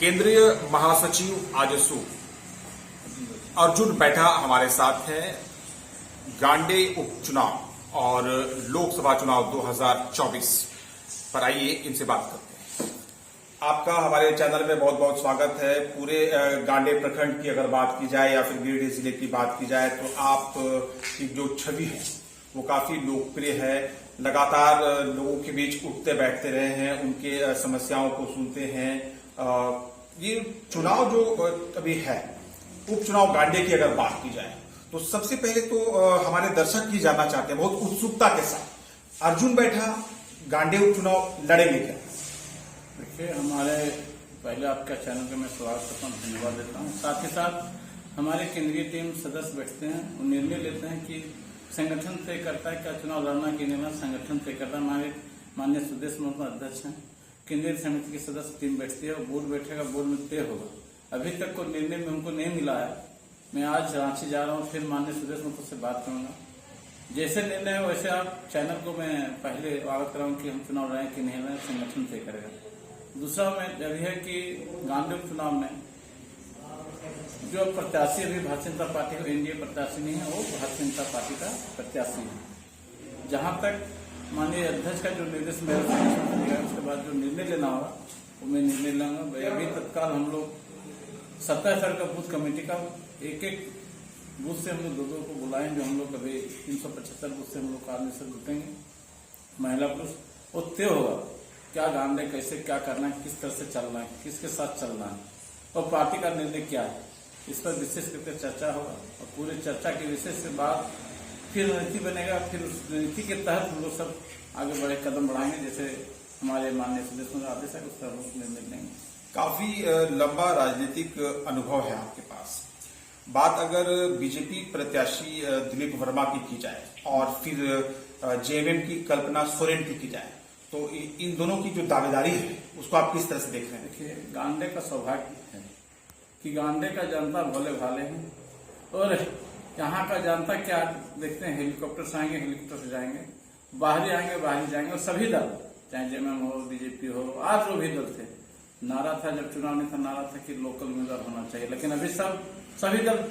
केंद्रीय महासचिव आजसू अर्जुन बैठा हमारे साथ है। गांडे उपचुनाव और लोकसभा चुनाव 2024 पर आइए इनसे बात करते हैं। आपका हमारे चैनल में बहुत बहुत स्वागत है। पूरे गांडे प्रखंड की अगर बात की जाए या फिर गिरिडीह जिले की बात की जाए तो आप की जो छवि है वो काफी लोकप्रिय है। लगातार लोगों के बीच उठते बैठते रहे हैं, उनके समस्याओं को सुनते हैं। ये चुनाव जो अभी है, उपचुनाव गांडे की अगर बात की जाए तो सबसे पहले तो हमारे दर्शक ये जानना चाहते हैं बहुत उत्सुकता के साथ, अर्जुन बैठा गांडे उपचुनाव लड़ेंगे क्या? देखिए, हमारे पहले आपका चैनल का मैं स्वागत करता हूँ, धन्यवाद देता हूँ। साथ ही साथ हमारे केंद्रीय टीम सदस्य बैठते हैं और निर्णय लेते हैं कि संगठन तय करता है क्या चुनाव लड़ना कि नहीं लड़ना, संगठन तय करता है। हमारे माननीय सुदेश महतो अध्यक्ष हैं, केंद्रीय समिति की सदस्य टीम बैठती है और बोर्ड बैठेगा, बोर्ड में तय होगा। अभी तक कोई निर्णय में हमको नहीं मिला है। मैं आज रांची जा रहा हूँ, फिर माननीय सुदेश महतो से बात करूंगा। जैसे निर्णय है वैसे आप चैनल को मैं पहले अवगत कराऊं कि हम चुनाव लड़ें कि नहीं लड़ें, संगठन तय करेगा। दूसरा मैं जब है कि गांधी उपचुनाव में जो प्रत्याशी अभी भारतीय जनता पार्टी का एनडीए प्रत्याशी नहीं है, वो भारतीय जनता पार्टी का प्रत्याशी है। जहां तक माननीय अध्यक्ष का जो निर्देश मेरे उसके बाद जो निर्णय लेना होगा वो मैं निर्णय लूंगा। अभी तत्काल हम लोग 27 साल का बूथ कमेटी का एक बूथ से हम लोग दो को बुलाएं, जो हम लोग अभी 375 बूथ से हम लोग आदमी से जुटेंगे, महिला पुरुष। वो तय होगा क्या गांडे कैसे क्या करना है, किस तरह से चलना है, किसके साथ चलना है और पार्टी का निर्णय क्या है, इस पर विशेष करके चर्चा होगा। और पूरी चर्चा के विशेष से बाद फिर रणनीति बनेगा। फिर उस रणनीति के तहत हम लोग सब आगे बढ़े कदम बढ़ाएंगे, जैसे हमारे माननीय सदस्य का आदेश है उस तरह निर्णय लेंगे। काफी लंबा राजनीतिक अनुभव है आपके पास। बात अगर बीजेपी प्रत्याशी दिलीप वर्मा की जाए और फिर जेएमएम की कल्पना सोरेन की जाए तो इन दोनों की जो दावेदारी है उसको आप किस तरह से देख रहे हैं? देखिए, गांडे का सौभाग्य है कि गांडे का जनता भोले भाले हैं और यहाँ का जनता क्या देखते हैं, हेलीकॉप्टर से आएंगे, हेलीकॉप्टर से जाएंगे, बाहरी आएंगे, बाहरी जाएंगे। और सभी दल, चाहे जेएमएम हो, बीजेपी हो, आज जो भी दल थे, नारा था जब चुनाव नहीं था, नारा था कि लोकल उम्मीदवार होना चाहिए। लेकिन अभी सभी दल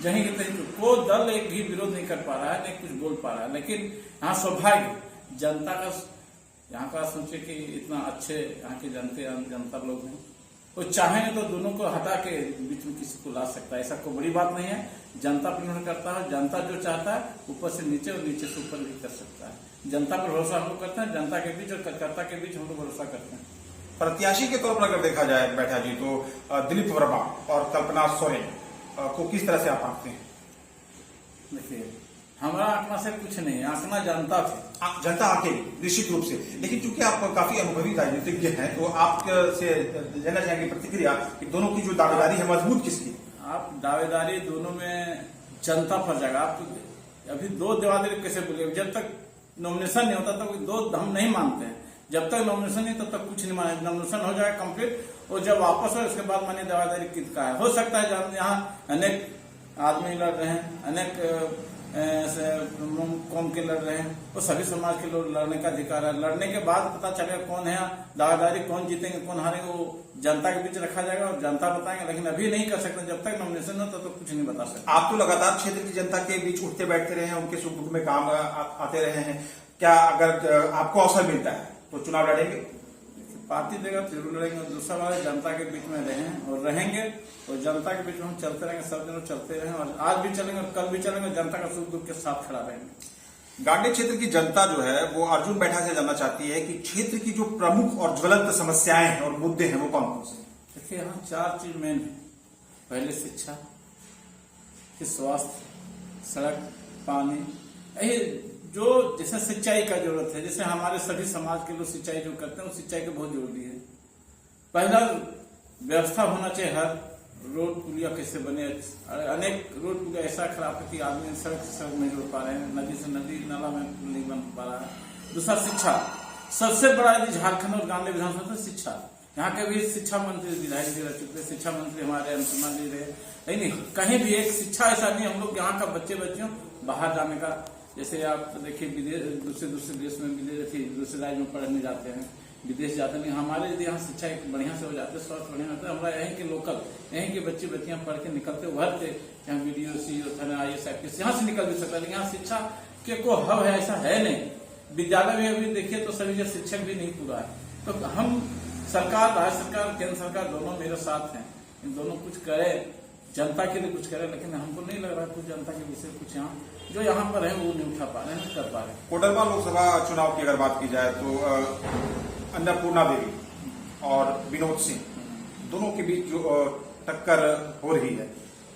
जहीं के तहीं, कोई दल एक भी विरोध नहीं कर पा रहा है, नहीं कुछ बोल पा रहा है। लेकिन यहाँ सौभाग्य जनता का, यहाँ का सोचे कि इतना अच्छे यहाँ के जनता लोग हैं, वो चाहेंगे तो दोनों को हटा के बीच में किसी को ला सकता है। ऐसा कोई बड़ी बात नहीं है। जनता पर निर्भर करता है, जनता जो चाहता है ऊपर से नीचे और नीचे से ऊपर भी कर सकता है। जनता पर भरोसा हम लोग करते हैं, जनता के बीच और कार्यकर्ता के बीच हम लोग भरोसा करते हैं। प्रत्याशी के तौर पर अगर देखा जाए बैठा जी तो दिलीप वर्मा और कल्पना सोरेन को किस तरह से आप आंकते हैं? देखिए, हमारा आंकना से कुछ नहीं है, आंकना जनता थे। जनता आके निश्चित रूप से, लेकिन चूंकि आप काफी अनुभवी राजनीतिज्ञ हैं तो आपसे जानना चाहेंगे प्रतिक्रिया कि दोनों की जो दावेदारी है मजबूत किसकी? आप दावेदारी दोनों में जनता पर जाएगा। आप अभी दो दावेदारी कैसे बोलिए? जब तक नॉमिनेशन नहीं होता तब दो हम नहीं मानते हैं। जब तक नॉमिनेशन नहीं तब तक कुछ नहीं माने। नॉमिनेशन हो जाए कंप्लीट और जब वापस हो उसके बाद मानिए दावेदारी किसका है। हो सकता है जब यहाँ अनेक आदमी लड़ रहे हैं, अनेक कौम के लड़ रहे हैं, वो सभी समाज के लोग लड़ने का अधिकार है। लड़ने के बाद पता चलेगा कौन है दावेदारी, कौन जीतेंगे कौन हारेंगे, वो जनता के बीच रखा जाएगा और जनता बताएंगे। लेकिन अभी नहीं कर सकते, जब तक नॉमिनेशन हो तो कुछ नहीं बता सकते। आप तो लगातार क्षेत्र की जनता के बीच उठते बैठते रहे हैं, उनके सुख दुख में काम आते रहे हैं। क्या अगर आपको अवसर मिलता है तो चुनाव लड़ेंगे? पार्टी देगा जरूर लड़ेंगे। और दूसरा बात, जनता के बीच में रहें और रहेंगे और जनता के बीच में हम चलते रहेंगे, सब दिन चलते रहें और आज भी चलेंगे और कल भी चलेंगे, जनता का सुख दुख के साथ खड़ा रहेंगे। गांडे क्षेत्र की जनता जो है वो अर्जुन बैठा से जानना चाहती है कि क्षेत्र की जो प्रमुख और ज्वलंत समस्याएं हैं और मुद्दे हैं वो कौन कौन से? देखिए, यहाँ 4 चीज मेन है। पहले शिक्षा, फिर स्वास्थ्य, सड़क, पानी, यही जो जैसे सिंचाई का जरूरत है। जैसे हमारे सभी समाज के लोग सिंचाई जो करते हैं, सिंचाई के बहुत जरूरी है। पहला व्यवस्था होना चाहिए, हर रोड पुलिया कैसे बने। अनेक रोड पुलिया ऐसा खराब है कि आदमी सड़क से सड़क नहीं जोड़ पा रहे हैं, नदी से नदी नाला में नहीं बन पा रहा है। दूसरा शिक्षा, सबसे बड़ा यदि झारखंड और गांधी विधानसभा शिक्षा। यहाँ के भी शिक्षा मंत्री विधायक जी रह चुके, शिक्षा मंत्री हमारे अनुसुमा जी रहे। नहीं, कहीं भी एक शिक्षा ऐसा नहीं। हम लोग यहाँ का बच्चियों बाहर जाने का, जैसे आप देखिए विदेश दूसरे देश में दूसरे राज्य में पढ़ने जाते हैं, विदेश जाते नहीं। हमारे यदि यहाँ शिक्षा एक बढ़िया से हो जाते, स्वास्थ्य बढ़िया होता, हमारा यहीं के लोकल, यहीं के बच्चे बच्चियां पढ़ के निकलते उभरते, यहाँ वीडियो सीओ थाना IAS IPS यहाँ से निकल भी सकता, लेकिन यहाँ शिक्षा के को हब है ऐसा है नहीं। विद्यालय में अभी देखिए तो सभी जगह शिक्षक भी नहीं पूरा है। तो हम सरकार, राज्य सरकार, केंद्र सरकार दोनों मेरे साथ हैं, इन दोनों कुछ करे, जनता के लिए कुछ करे, लेकिन हमको नहीं लग रहा कुछ जनता के विषय कुछ यहाँ जो यहाँ पर है वो नहीं उठा पा रहे हैं, नहीं कर पा रहे हैं। कोडरमा लोकसभा चुनाव की अगर बात की जाए तो अन्नपूर्णा देवी और विनोद सिंह दोनों के बीच जो टक्कर हो रही है,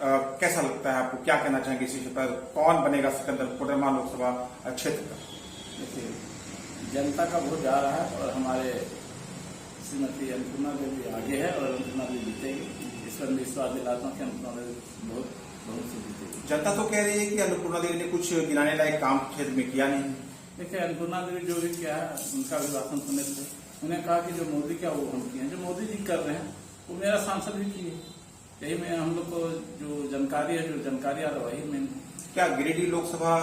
कैसा लगता है आपको? क्या कहना चाहेंगे इस विषय पर? कौन बनेगा सिकंदर कोडरमा लोकसभा क्षेत्र का? देखिए, जनता का वोट जा रहा है और हमारे श्रीमती अन्नपूर्णा देवी आगे है और अन्नपूर्णा देवी जीतेगी। इस पर विश्वास दिलाता हूँ कि अन्नपूर्णा देवी बहुत से जीतेगी। जनता तो कह रही है कि अन्नपूर्णा देवी ने कुछ गिनाने लायक काम क्षेत्र में किया नहीं। देखिए, अन्नपूर्णा देवी जो भी किया है उनका भी भाषण सुने थे, उन्हें कहा कि जो मोदी क्या वो हम किए हैं, जो मोदी जी कर रहे हैं वो मेरा सांसद भी किए। यही में हम लोग को जो जानकारी है, जो जानकारी आ रहा वही में। क्या गिरिडीह लोकसभा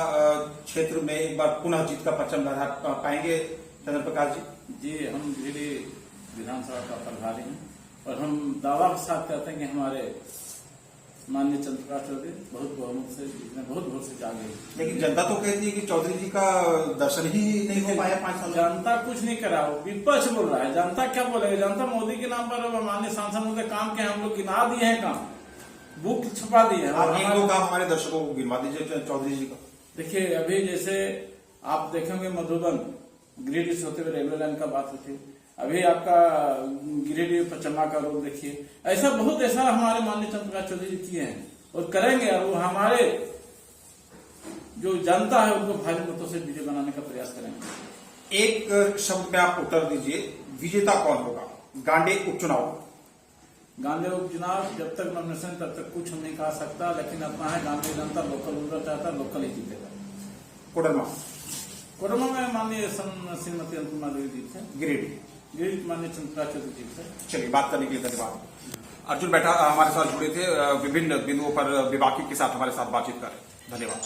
क्षेत्र में एक बार पुनः जीत का परचम लहरा पाएंगे चंद्र प्रकाश जी? जी, हम गिरिडीह विधानसभा का प्रभारी हैं और हम दावा के साथ कहते हैं कि हमारे माननीय चंद्र प्रकाश चौधरी बहुत बहुमत से बहुत वोट से आगे। लेकिन जनता तो कहती है कि चौधरी जी का दर्शन ही नहीं हो पाया 5 साल। जनता कुछ नहीं करा, विपक्ष बोल रहा है। जनता क्या बोलेगा? जनता मोदी के नाम पर माननीय सांसद मोदी काम के हम लोग गिना दिए हैं, काम बुक छुपा दिए हैं। आप एक दो काम हमारे दर्शकों को गिनवा दीजिए चौधरी जी का। देखिए, अभी जैसे आप देखेंगे मधुबन गिरिडीह से होते हुए रेलवे लाइन का बात होती है, अभी आपका गिरिडीह पचम्मा का रोड देखिए, ऐसा बहुत ऐसा हमारे माननीय चंद्र प्रकाश चौधरी जी किए हैं और करेंगे। और वो हमारे जो जनता है उनको भारी मतों से विजय बनाने का प्रयास करेंगे। एक शब्द में आप उत्तर दीजिए, विजेता कौन होगा गांडे उपचुनाव? गांधी उपचुनाव जब तक नॉमिनेशन तब तक कुछ नहीं कहा सकता, लेकिन अपना है गांधी जनता लोकल वोटर चाहता, लोकल ही जीतेगा। कोडरमा में माननीय श्रीमती अन्नपूर्णा देवी जीत है। गिरिडीह माननीय चंद्र प्रकाश चौधरी जीत है। चलिए, बात करने के लिए धन्यवाद। अर्जुन बैठा हमारे साथ जुड़े थे, विभिन्न बिंदुओं पर विभागीय के साथ हमारे साथ बातचीत कर रहे। धन्यवाद।